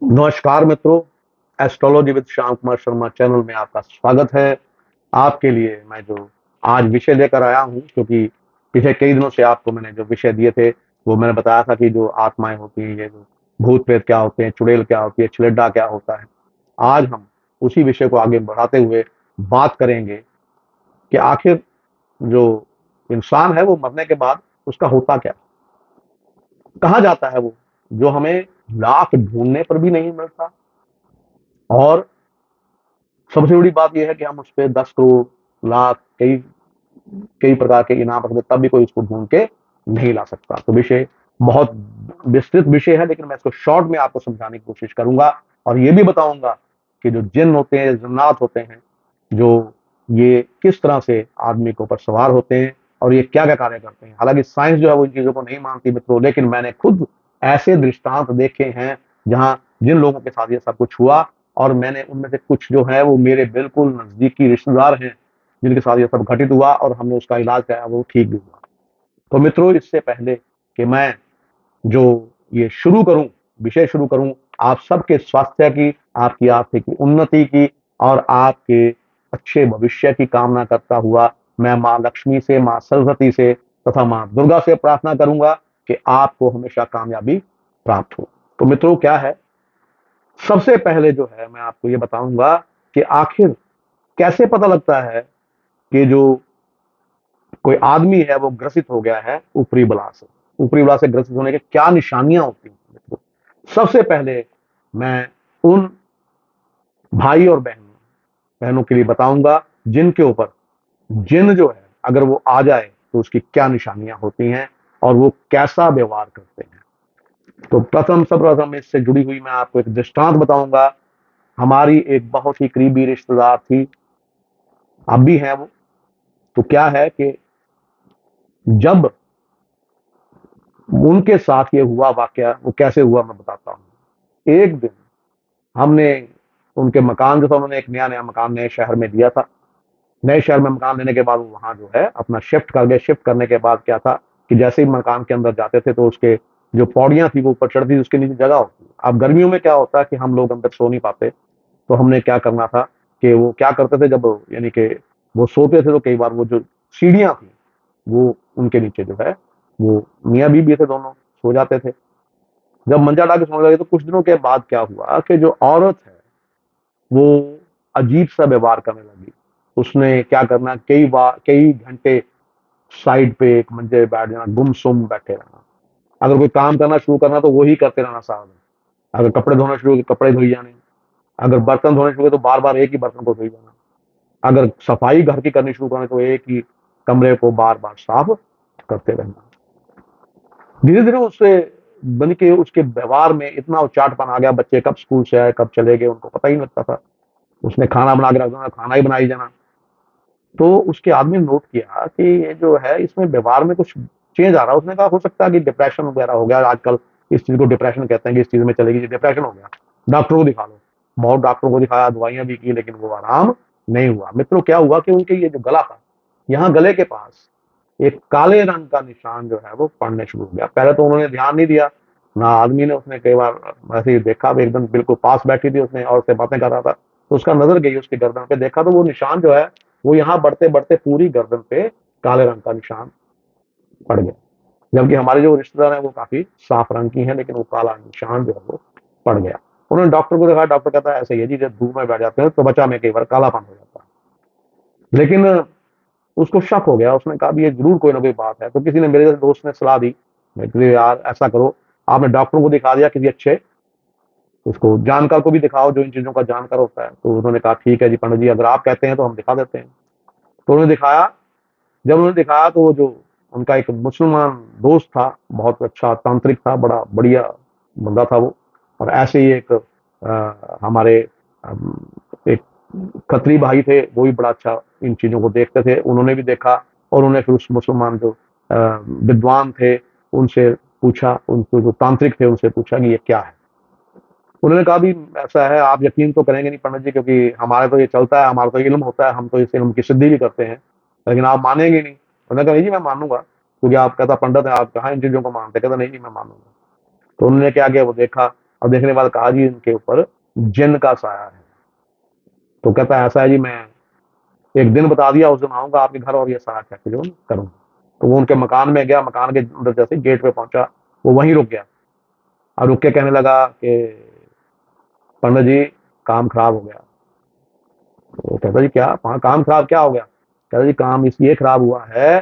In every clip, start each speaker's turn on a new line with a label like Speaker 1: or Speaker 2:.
Speaker 1: नमस्कार मित्रों। Astrology with Shyam Kumar Sharma channel में आपका स्वागत है। आपके लिए मैं जो आज विषय लेकर आया हूं, क्योंकि पिछले कई दिनों से आपको मैंने जो विषय दिए थे वो मैंने बताया था कि जो आत्माएं होती हैं, ये जो भूत प्रेत क्या होते हैं, चुड़ैल क्या होती है, छिलेड्डा क्या होता है। आज हम उसी विषय को आगे बढ़ाते हुए बात करेंगे कि आखिर जो इंसान है वो मरने के बाद उसका होता क्या, कहाँ जाता है वो, जो हमें लाख ढूंढने पर भी नहीं मिलता। और सबसे बड़ी बात यह है कि हम उस पर 10 करोड़ लाख कई कई प्रकार के इनाम रख दे, तब भी कोई उसको ढूंढ के नहीं ला सकता। तो विषय बहुत विस्तृत विषय है, लेकिन मैं इसको शॉर्ट में आपको समझाने की कोशिश करूंगा। और ये भी बताऊंगा कि जो जिन होते हैं, जन्नात होते हैं, जो ये किस तरह से आदमी के ऊपर सवार होते हैं और ये क्या क्या कार्य करते हैं। हालांकि साइंस जो है वो इन चीजों को नहीं मानती मित्रों, लेकिन मैंने खुद ऐसे दृष्टांत देखे हैं जहां जिन लोगों के साथ ये सब कुछ हुआ, और मैंने उनमें से कुछ जो है वो मेरे बिल्कुल नजदीकी रिश्तेदार हैं जिनके साथ ये सब घटित हुआ, और हमने उसका इलाज कराया, वो ठीक भी हुआ। तो मित्रों, इससे पहले कि मैं जो ये शुरू करूं, विषय शुरू करूं, आप सबके स्वास्थ्य की, आपकी आर्थिक उन्नति की और आपके अच्छे भविष्य की कामना करता हुआ मैं माँ लक्ष्मी से, माँ सरस्वती से तथा माँ दुर्गा से प्रार्थना करूंगा कि आपको हमेशा कामयाबी प्राप्त हो। तो मित्रों, क्या है, सबसे पहले जो है मैं आपको ये बताऊंगा कि आखिर कैसे पता लगता है कि जो कोई आदमी है वो ग्रसित हो गया है ऊपरी बला से। ऊपरी बला से ग्रसित होने के क्या निशानियां होती हैं। सबसे पहले मैं उन भाई और बहनों के लिए बताऊंगा जिनके ऊपर जिन जो है अगर वो आ जाए तो उसकी क्या निशानियां होती हैं और वो कैसा व्यवहार करते हैं। तो सर्वप्रथम इससे जुड़ी हुई मैं आपको एक दृष्टांत बताऊंगा। हमारी एक बहुत ही करीबी रिश्तेदार थी, अब भी है वो। तो क्या है कि जब उनके साथ ये हुआ वाकया, वो कैसे हुआ मैं बताता हूँ। एक दिन हमने उनके मकान जो था, उन्होंने एक नया नया मकान नए शहर में दिया था। नए शहर में मकान लेने के बाद वो वहां जो है अपना शिफ्ट कर गए। शिफ्ट करने के बाद क्या था कि जैसे ही मकान के अंदर जाते थे तो उसके जो पौड़ियां थी वो ऊपर चढ़ती थी, उसके नीचे जगह होती। अब गर्मियों में क्या होता है कि हम लोग अंदर सो नहीं पाते, तो हमने क्या करना था कि वो क्या करते थे, जब यानी कि वो सोते थे तो कई बार वो जो सीढ़ियां थी वो उनके नीचे जो है वो मियाँ बीबी थे, दोनों सो जाते थे। जब मंजा डाल के सोने लगे तो कुछ दिनों के बाद क्या हुआ कि जो औरत है वो अजीब सा व्यवहार करने लगी। उसने क्या करना, कई बार कई घंटे साइड पे एक मंजे पे बैठ जाना, गुमसुम बैठे रहना। अगर कोई काम करना शुरू करना तो वही करते रहना सारा दिन। अगर कपड़े धोना शुरू किए, कपड़े धोई जाने। अगर बर्तन धोने शुरू किए तो बार बार एक ही बर्तन को धोई जाना। अगर सफाई घर की करनी शुरू करनी तो एक ही कमरे को बार बार साफ करते रहना। धीरे धीरे उससे बन के उसके व्यवहार में इतना उचाटपन आ गया, बच्चे कब स्कूल से आए कब चले गए उनको पता ही नहीं लगता था। उसने खाना बना के रख देना, खाना ही बनाई जाना। तो उसके आदमी ने नोट किया कि ये जो है इसमें व्यवहार में कुछ चेंज आ रहा है। उसने कहा हो सकता है कि डिप्रेशन वगैरह हो गया, आजकल इस चीज को डिप्रेशन कहते हैं कि इस चीज में चलेगी, डिप्रेशन हो गया, डॉक्टर को दिखा लो। बहुत डॉक्टरों को दिखाया, दवाइयां भी की, लेकिन वो आराम नहीं हुआ। मित्रों, क्या हुआ कि उनके ये जो गला था, यहाँ गले के पास एक काले रंग का निशान जो है वो पड़ने शुरू हो गया। पहले तो उन्होंने ध्यान नहीं दिया ना आदमी ने, उसने कई बार ऐसे ही देखा, एकदम बिल्कुल पास बैठी थी उसने और से बातें कर रहा था, तो उसका नजर गई उसकी गर्दन पे, देखा तो वो निशान जो है वो यहाँ बढ़ते बढ़ते पूरी गर्दन पे काले रंग का निशान पड़ गया। जबकि हमारे जो रिश्तेदार हैं वो काफी साफ रंग की हैं, लेकिन वो काला निशान जो है वो पड़ गया। उन्होंने डॉक्टर को देखा, डॉक्टर कहता है ऐसे ही है जी, जब धूप में बैठ जाते हैं तो बचा में कई बार कालापन हो जाता है। लेकिन उसको शक हो गया, उसने कहा भी ये जरूर कोई ना कोई बात है। तो किसी ने, मेरे दोस्त ने सलाह दी, यार ऐसा करो, आपने डॉक्टरों को दिखा दिया, किसी अच्छे उसको जानकार को भी दिखाओ जो इन चीजों का जानकार होता है। तो उन्होंने कहा ठीक है जी पंडित जी, अगर आप कहते हैं तो हम दिखा देते हैं। तो उन्होंने दिखाया। जब उन्होंने दिखाया तो वो जो उनका एक मुसलमान दोस्त था, बहुत अच्छा तांत्रिक था, बड़ा बढ़िया बंदा था वो। और ऐसे ही एक हमारे एक खत्री भाई थे, वो भी बड़ा अच्छा इन चीजों को देखते थे, उन्होंने भी देखा। और उन्होंने फिर उस मुसलमान जो विद्वान थे उनसे पूछा, उनको जो तांत्रिक थे उनसे पूछा कि ये क्या है। उन्होंने कहा भी ऐसा है, आप यकीन तो करेंगे नहीं पंडित जी, क्योंकि हमारे तो ये चलता है, हमारा तो इल्म होता है, हम तो इस इल्म की सिद्धि भी करते हैं, लेकिन आप मानेंगे नहीं। उन्होंने कहा नहीं जी मैं मानूंगा, क्योंकि आप कहता पंडित है, आप कहाँ इन चीजों को मानते, कहता नहीं जी मैं मानूंगा। तो उन्होंने क्या किया, वो देखा और देखने के बाद कहा जी इनके ऊपर जिन का साया है। तो कहता है ऐसा है जी, मैं एक दिन बता दिया, उस दिन आऊंगा आपके घर और ये सारा चेक जो करूंगा। तो वो उनके मकान में गया, मकान के अंदर जैसे गेट पे पहुंचा वो वहीं रुक गया और रुक के कहने लगा कि पंडित जी काम खराब हो गया। तो कहता जी क्या, हाँ काम खराब क्या हो गया? कहता जी काम इसलिए खराब हुआ है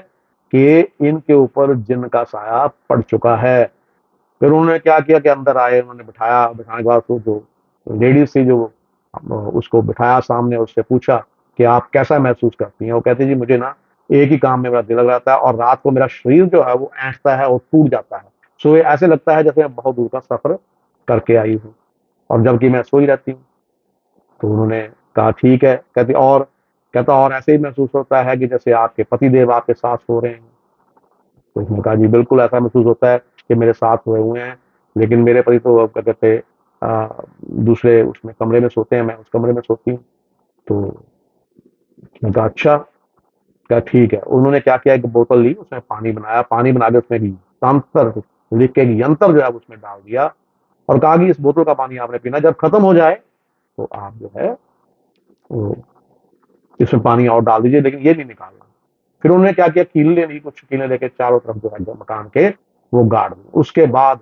Speaker 1: कि इनके ऊपर जिन का साया पड़ चुका है। फिर उन्होंने क्या किया कि अंदर आए, उन्होंने बिठाया, बिठाने के बाद वो जो लेडीज थी जो उसको बिठाया सामने, उससे पूछा कि आप कैसा महसूस करती हैं? वो कहती जी मुझे ना एक ही काम में मेरा दिल लग रहता है और रात को मेरा शरीर जो है वो ऐंठता है और टूट जाता है। सो ये ऐसे लगता है जैसे मैं बहुत दूर का सफर करके आई हूँ और जबकि मैं सोई रहती हूँ। तो उन्होंने कहा ठीक है। कहती और, कहता और ऐसे ही महसूस होता है कि जैसे आपके पति देव आपके साथ सो रहे हैं। तो उसने कहा जी बिल्कुल ऐसा महसूस होता है कि मेरे साथ सोए हुए हैं, लेकिन मेरे पति तो क्या कहते दूसरे उसमें कमरे में सोते हैं, मैं उस कमरे में सोती हूँ। तो उसने कहा अच्छा। कहा ठीक है। उन्होंने क्या किया, एक बोतल ली, उसमें पानी बनाया, पानी बना के उसमें एक यंत्र लिख के, एक यंत्र जो है उसमें डाल दिया और कहा कि इस बोतल का पानी आपने पीना, जब खत्म हो जाए तो आप जो है वो इसमें पानी और डाल दीजिए, लेकिन ये नहीं निकालना। फिर उन्होंने क्या किया, कीले ली, कुछ कीले लेके चारों तरफ जो है मकान के वो गाड़ दी। उसके बाद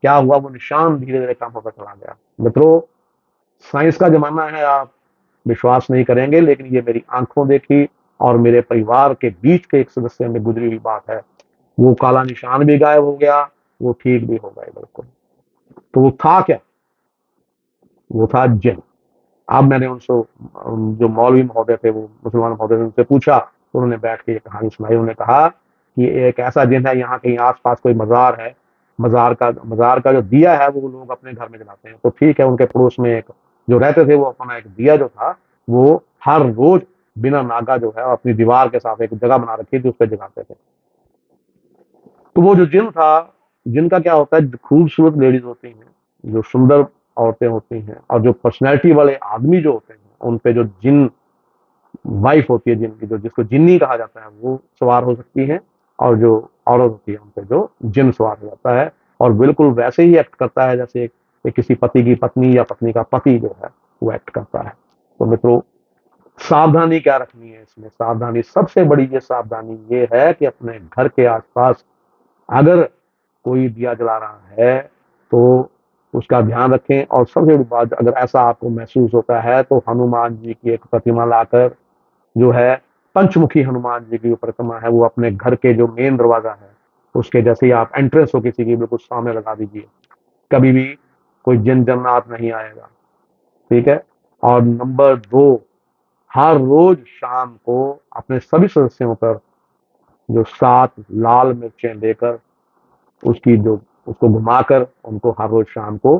Speaker 1: क्या हुआ, वो निशान धीरे धीरे कम होता चला गया। मित्रों, साइंस का जमाना है, आप विश्वास नहीं करेंगे, लेकिन ये मेरी आंखों देखी और मेरे परिवार के बीच के एक सदस्य में गुजरी हुई बात है। वो काला निशान भी गायब हो गया, वो ठीक भी हो गए बिल्कुल। तो वो था क्या? वो था जिन। अब मैंने उनसे जो मौलवी महोदय थे, वो मुसलमान महोदय थे, उनसे पूछा। तो उन्होंने बैठ के ये कहानी सुनाई। उन्होंने कहा कि एक ऐसा जिन है, यहाँ कहीं आसपास कोई मजार है, मजार का जो दिया है वो लोग अपने घर में जलाते हैं। तो ठीक है, उनके पड़ोस में एक जो रहते थे वो अपना एक दिया जो था वो हर रोज बिना नागा जो है अपनी दीवार के साथ एक जगह बना रखी थी, उस पर जलाते थे। तो वो जो जिन था, जिनका क्या होता है, जो खूबसूरत लेडीज होती हैं, जो सुंदर औरतें होती हैं और जो पर्सनैलिटी वाले आदमी जो होते हैं, उन पे जो जिन वाइफ होती है जिनकी, जो जिसको जिन्नी कहा जाता है, वो सवार हो सकती है। और जो औरत होती है उन पे जो जिन सवार हो जाता है और बिल्कुल वैसे ही एक्ट करता है जैसे एक किसी पति की पत्नी या पत्नी का पति जो है वो एक्ट करता है। तो मित्रों, सावधानी क्या रखनी है इसमें? सावधानी, सबसे बड़ी ये सावधानी ये है कि अपने घर के आसपास अगर कोई दिया जला रहा है तो उसका ध्यान रखें। और सबसे बड़ी बात, अगर ऐसा आपको महसूस होता है तो हनुमान जी की एक प्रतिमा लाकर जो है, पंचमुखी हनुमान जी की जो प्रतिमा है, वो अपने घर के जो मेन दरवाजा है उसके जैसे ही आप एंट्रेंस हो किसी की, बिल्कुल सामने लगा दीजिए। कभी भी कोई जिन जन्नात नहीं आएगा। ठीक है। और नंबर 2, हर रोज शाम को अपने सभी सदस्यों पर जो 7 लाल मिर्चें लेकर उसकी जो उसको घुमाकर उनको हर रोज शाम को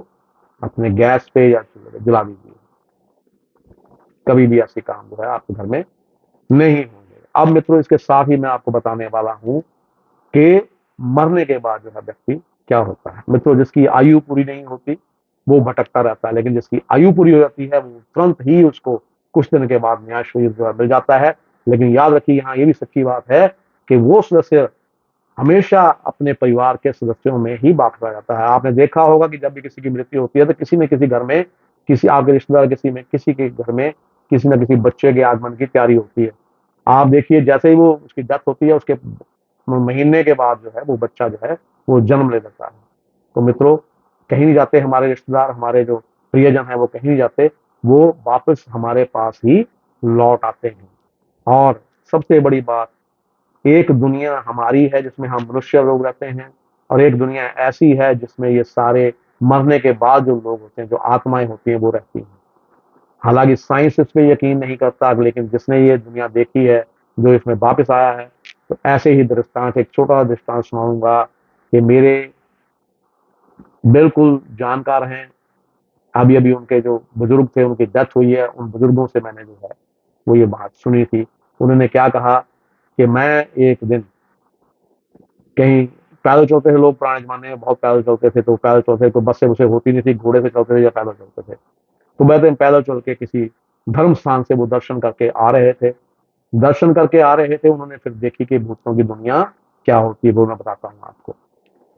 Speaker 1: अपने गैस पे या चूल्हे पे जला दीजिए। कभी भी ऐसे काम जो है आपके घर में नहीं होंगे। अब मित्रों, इसके साथ ही मैं आपको बताने वाला हूं कि मरने के बाद जो है व्यक्ति क्या होता है। मित्रों, जिसकी आयु पूरी नहीं होती वो भटकता रहता है, लेकिन जिसकी आयु पूरी हो जाती है वो तुरंत ही उसको कुछ दिन के बाद नया शरीर जो है मिल जाता है। लेकिन याद रखिए, यहाँ ये भी सच्ची बात है कि वो सदस्य हमेशा अपने परिवार के सदस्यों में ही वापस आ जाता है। आपने देखा होगा कि जब भी किसी की मृत्यु होती है तो किसी न किसी घर में, किसी आपके रिश्तेदार किसी के घर में किसी न किसी बच्चे के आगमन की तैयारी होती है। आप देखिए, जैसे ही वो उसकी डेथ होती है उसके महीने के बाद जो है वो बच्चा जो है वो जन्म ले लेता है। तो मित्रों, कहीं नहीं जाते हमारे रिश्तेदार, हमारे जो प्रियजन है वो कहीं नहीं जाते, वो वापस हमारे पास ही लौट आते हैं। और सबसे बड़ी बात, एक दुनिया हमारी है जिसमें हम मनुष्य लोग रहते हैं और एक दुनिया ऐसी है जिसमें ये सारे मरने के बाद जो लोग होते हैं, जो आत्माएं होती हैं, वो रहती हैं। हालांकि साइंस इस पे यकीन नहीं करता, लेकिन जिसने ये दुनिया देखी है, जो इसमें वापस आया है, तो ऐसे ही दृष्टांत, एक छोटा सा दृष्टांत सुनाऊंगा कि मेरे बिल्कुल जानकार हैं, अभी अभी उनके जो बुजुर्ग थे उनकी डेथ हुई है, उन बुजुर्गों से मैंने जो है वो ये बात सुनी थी। उन्होंने क्या कहा कि मैं एक दिन कहीं पैदल चलते थे, लोग पुराने जमाने में बहुत पैदल चलते थे, तो पैदल चलते तो बस से उसे होती नहीं थी, घोड़े से चलते थे या पैदल चलते थे। तो वह दिन पैदल चल के किसी धर्म स्थान से वो दर्शन करके आ रहे थे। दर्शन करके आ रहे थे, उन्होंने फिर देखी कि भूतों की दुनिया क्या होती है, वो मैं बताता हूँ आपको।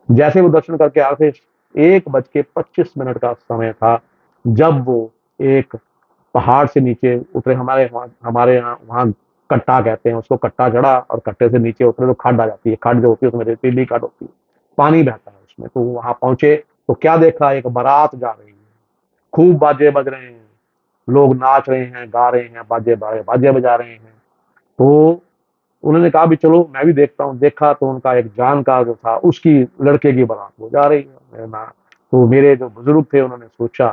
Speaker 1: जैसे वो दर्शन करके आ रहे थे, 1:25 का समय था जब वो एक पहाड़ से नीचे उतरे। हमारे यहाँ वहाँ कट्टा कहते हैं उसको, कट्टा चढ़ा और कट्टे से नीचे उतरे तो खड्ड आ जाती है। खड्ड जो होती है उसमें रेतीली खड्ड होती है, पानी बहता है उसमें। तो वहां पहुंचे तो क्या देखा, एक बारात जा रही है, खूब बाजे बज रहे हैं, लोग नाच रहे हैं, गा रहे हैं, बाजे बाजे बजा रहे हैं। तो उन्होंने कहा भी चलो मैं भी देखता हूँ। देखा तो उनका एक जानकार जो था उसकी लड़के की बारात वो जा रही है मेरे ना। तो मेरे जो बुजुर्ग थे उन्होंने सोचा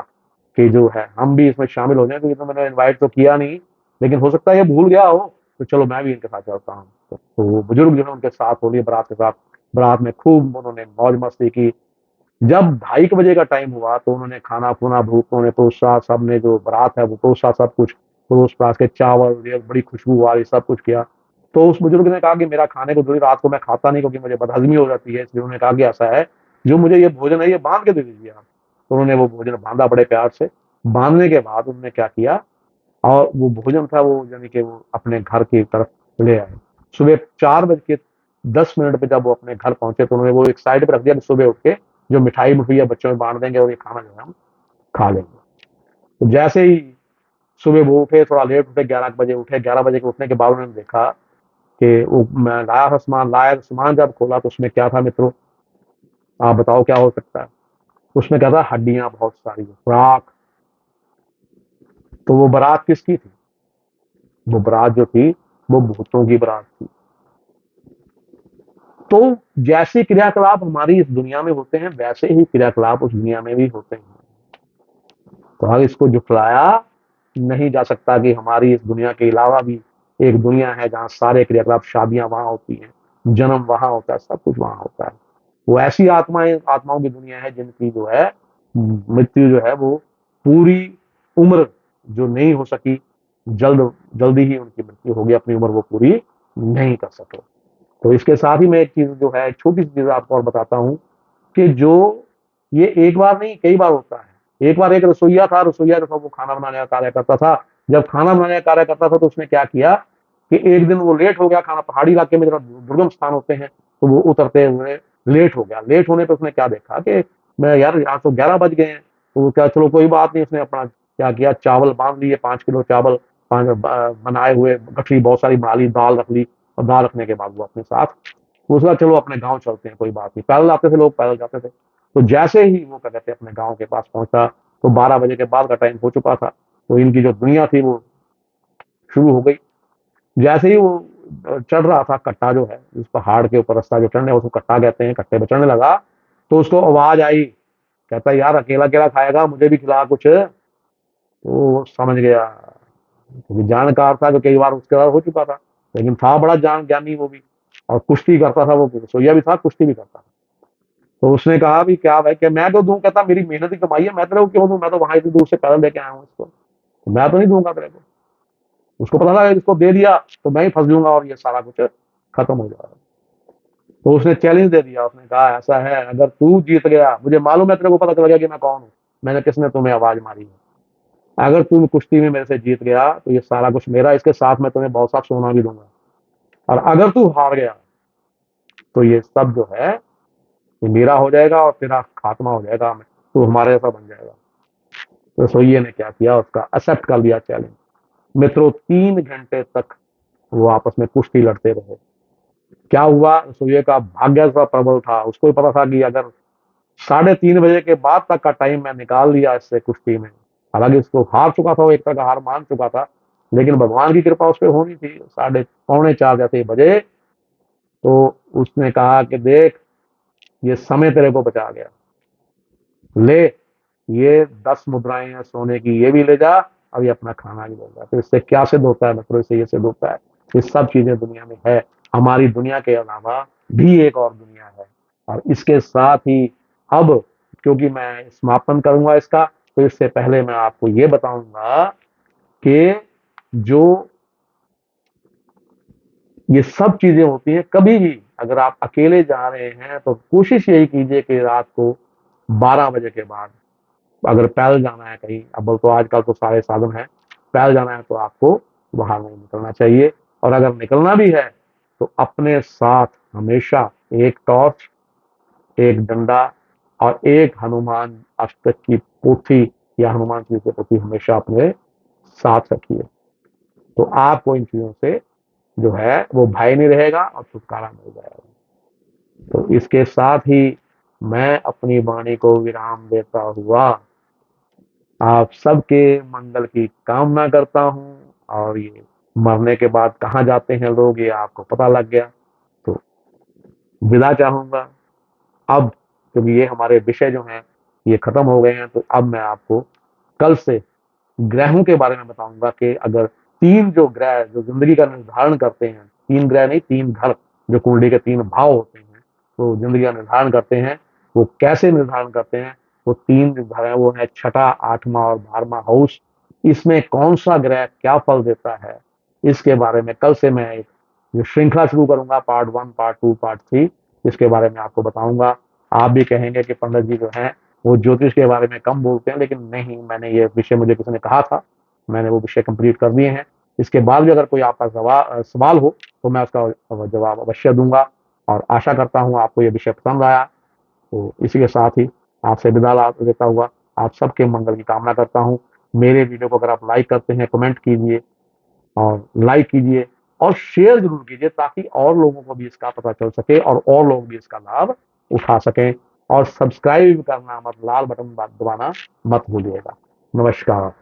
Speaker 1: कि जो है हम भी इसमें शामिल हो जाएं, क्योंकि तो मैंने इनवाइट तो किया नहीं, लेकिन हो सकता है ये भूल गया हो, तो चलो मैं भी इनके साथ चलता हूँ। तो वो बुजुर्ग जो है उनके साथ हो लिए बारात के साथ। बारात में खूब उन्होंने मौज मस्ती की। जब 2:30 बजे का टाइम हुआ तो उन्होंने खाना खुना भूखों ने परोसा, सबने जो बारात है वो परोसा, सब कुछ परोस परास के, चावल ये बड़ी खुशबू वाली सब कुछ किया। तो उस बुजुर्ग ने कहा कि मेरा खाने को थोड़ी रात को मैं खाता नहीं क्योंकि मुझे बदहजमी हो जाती है, इसलिए उन्होंने कहा कि ऐसा है, जो मुझे ये भोजन है ये बांध के दे दीजिए आप। तो उन्होंने वो भोजन बांधा बड़े प्यार से। बांधने के बाद उन्होंने क्या किया, और वो भोजन था वो यानी कि वो अपने घर की तरफ ले आए। सुबह 4:10 पे जब वो अपने घर पहुंचे तो उन्होंने वो एक साइड पे रख दिया कि सुबह उठ के जो मिठाई मुठैया बच्चों में बांट देंगे और ये खाना जो है हम खा लेंगे। तो जैसे ही सुबह वो उठे, थोड़ा लेट उठे, 11 बजे उठे। 11 बजे के उठने के बाद उन्होंने देखा कि वो मैं लाया था सामान, लाया सामान जब खोला तो उसमें क्या था मित्रों, आप बताओ क्या हो सकता है? उसमें क्या था, हड्डियां बहुत सारी, राख। तो वो बारात किसकी थी? वो बारात जो थी वो भूतों की बारात थी। तो जैसे क्रियाकलाप हमारी इस दुनिया में होते हैं वैसे ही क्रियाकलाप उस दुनिया में भी होते हैं। तो अब इसको जुटलाया नहीं जा सकता कि हमारी इस दुनिया के अलावा भी एक दुनिया है जहाँ सारे क्रियाकलाप, शादियां वहां होती हैं, जन्म वहां होता है, सब कुछ वहां होता है। वो ऐसी आत्माओं की दुनिया है जिनकी जो है मृत्यु जो है वो पूरी उम्र जो नहीं हो सकी, जल्दी ही उनकी मृत्यु होगी, अपनी उम्र वो पूरी नहीं कर सके। तो इसके साथ ही मैं एक चीज जो है, छोटी सी चीज आपको और बताता हूँ कि जो ये एक बार नहीं कई बार होता है। एक बार एक रसोईया था, रसोईया जो था वो खाना बनाने का कार्य करता था। जब खाना बनाने का कार्य करता था तो उसने क्या किया कि एक दिन वो लेट हो गया। खाना पहाड़ी इलाके में जरा दुर्गम स्थान होते हैं, तो वो उतरते हुए लेट हो गया। लेट होने पर उसने क्या देखा कि मैं यार यहाँ तो 11 बज गए हैं। तो क्या, चलो कोई बात नहीं, उसने अपना क्या किया, चावल बांध लिए, 5 किलो चावल, पाँच बनाए हुए गठरी बहुत सारी बना ली, दाल रख ली, और दाल रखने के बाद वो अपने साथ उसका चलो अपने गांव चलते हैं, कोई बात नहीं। पैदल आते थे लोग, पैदल जाते थे। तो जैसे ही वो क्या कहते हैं अपने गांव के पास पहुंचा तो 12 बजे के बाद का टाइम हो चुका था। तो इनकी जो दुनिया थी वो शुरू हो गई। जैसे ही वो चढ़ रहा था, कट्टा जो है उस पहाड़ के ऊपर रास्ता जो चढ़ने उसको कट्टा कहते हैं, कट्टे पे चढ़ने लगा तो उसको आवाज आई। कहता यार अकेला अकेला खाएगा, मुझे भी खिला कुछ। तो वो समझ गया, क्योंकि जानकार था, जो कई बार उसके साथ हो चुका था, लेकिन था बड़ा जान ज्ञानी वो भी, और कुश्ती करता था, वो सोया भी था, कुश्ती भी करता था। तो उसने कहा भी क्या भाई, क्या मैं तो दूं? कहता मेरी मेहनत की कमाई है, मैं तेरे को क्यों दूं? मैं तो वहां इतनी दूर से पैदल लेके आया हूँ इसको, तो मैं तो नहीं दूंगा तेरे को। उसको पता था इसको दे दिया तो मैं ही फंस जाऊंगा और ये सारा कुछ खत्म हो जाएगा। तो उसने चैलेंज दे दिया। उसने कहा ऐसा है, अगर तू जीत गया, मुझे मालूम है तेरे को पता चल गया कि मैं कौन हूँ, मैंने किसने तुम्हें आवाज मारी है। अगर तू कुश्ती में मेरे से जीत गया तो ये सारा कुछ मेरा, इसके साथ मैं तुम्हें बहुत सा सोना भी दूंगा। और अगर तू हार गया तो ये सब जो है ये मेरा हो जाएगा और तेरा खात्मा हो जाएगा, तू हमारे जैसा बन जाएगा। तो रसोइये ने क्या किया, उसका एक्सेप्ट कर लिया चैलेंज। मित्रों 3 घंटे तक वो आपस में कुश्ती लड़ते रहे। क्या हुआ, रसोइये का भाग्य सा प्रबल था, उसको भी पता था कि अगर 3:30 बजे के बाद तक का टाइम मैं निकाल लिया इससे कुश्ती में, हालांकि उसको हार चुका था, वो एक तरह का हार मान चुका था, लेकिन भगवान की कृपा उस पर होनी थी। साढ़े पौने 4 जैसे ही बजे तो उसने कहा कि देख, ये समय तेरे को बचा गया, ले ये 10 मुद्राएं हैं सोने की, ये भी ले जा, और ये अपना खाना भी ले जा। तो इससे क्या सिद्ध होता है मित्रों? इससे ये सिद्ध होता है ये सब चीजें दुनिया में है, हमारी दुनिया के अलावा भी एक और दुनिया है। और इसके साथ ही अब, क्योंकि मैं समापन करूंगा इसका, तो इससे पहले मैं आपको ये बताऊंगा कि जो ये सब चीजें होती हैं, कभी भी अगर आप अकेले जा रहे हैं तो कोशिश यही कीजिए कि रात को 12 बजे के बाद, अगर पैदल जाना है कहीं, अब तो आजकल तो सारे साधन हैं, पैदल जाना है तो आपको बाहर नहीं निकलना चाहिए। और अगर निकलना भी है तो अपने साथ हमेशा एक टॉर्च, एक डंडा और एक हनुमान अष्टक की पोथी या हनुमान चालीसा की पोथी हमेशा अपने साथ रखिए। तो आपको इन चीजों से जो है वो भय नहीं रहेगा और छुटकारा मिल जाएगा। तो इसके साथ ही मैं अपनी वाणी को विराम देता हुआ आप सबके मंगल की कामना करता हूँ। और ये मरने के बाद कहाँ जाते हैं लोग, ये आपको पता लग गया। तो विदा चाहूंगा अब, क्योंकि ये हमारे विषय जो हैं ये खत्म हो गए हैं। तो अब मैं आपको कल से ग्रहों के बारे में बताऊंगा कि अगर तीन जो ग्रह जो जिंदगी का निर्धारण करते हैं, तीन ग्रह नहीं तीन घर, जो कुंडली के तीन भाव होते हैं वो जिंदगी का निर्धारण करते हैं, वो कैसे निर्धारण करते हैं। वो तीन जो घर है वो है छठा, आठवां और 12वां हाउस। इसमें कौन सा ग्रह क्या फल देता है, इसके बारे में कल से मैं एक जो श्रृंखला शुरू करूंगा, पार्ट 1, पार्ट 2, पार्ट 3, इसके बारे में आपको बताऊंगा। आप भी कहेंगे कि पंडित जी जो हैं वो ज्योतिष के बारे में कम बोलते हैं, लेकिन नहीं, मैंने ये विषय मुझे किसी ने कहा था, मैंने वो विषय कंप्लीट कर दिए हैं। इसके बाद भी अगर कोई आपका सवाल हो तो मैं उसका जवाब अवश्य दूंगा। और आशा करता हूँ आपको ये विषय पसंद आया। तो इसी के साथ ही आपसे विदा देता हुआ आप सबके मंगल की कामना करता हूँ। मेरे वीडियो को अगर आप लाइक करते हैं, कमेंट कीजिए और लाइक कीजिए और शेयर जरूर कीजिए, ताकि और लोगों को भी इसका पता चल सके और लोग भी इसका लाभ उठा सकें। और सब्सक्राइब करना मत, लाल बटन दबाना मत भूलिएगा। नमस्कार।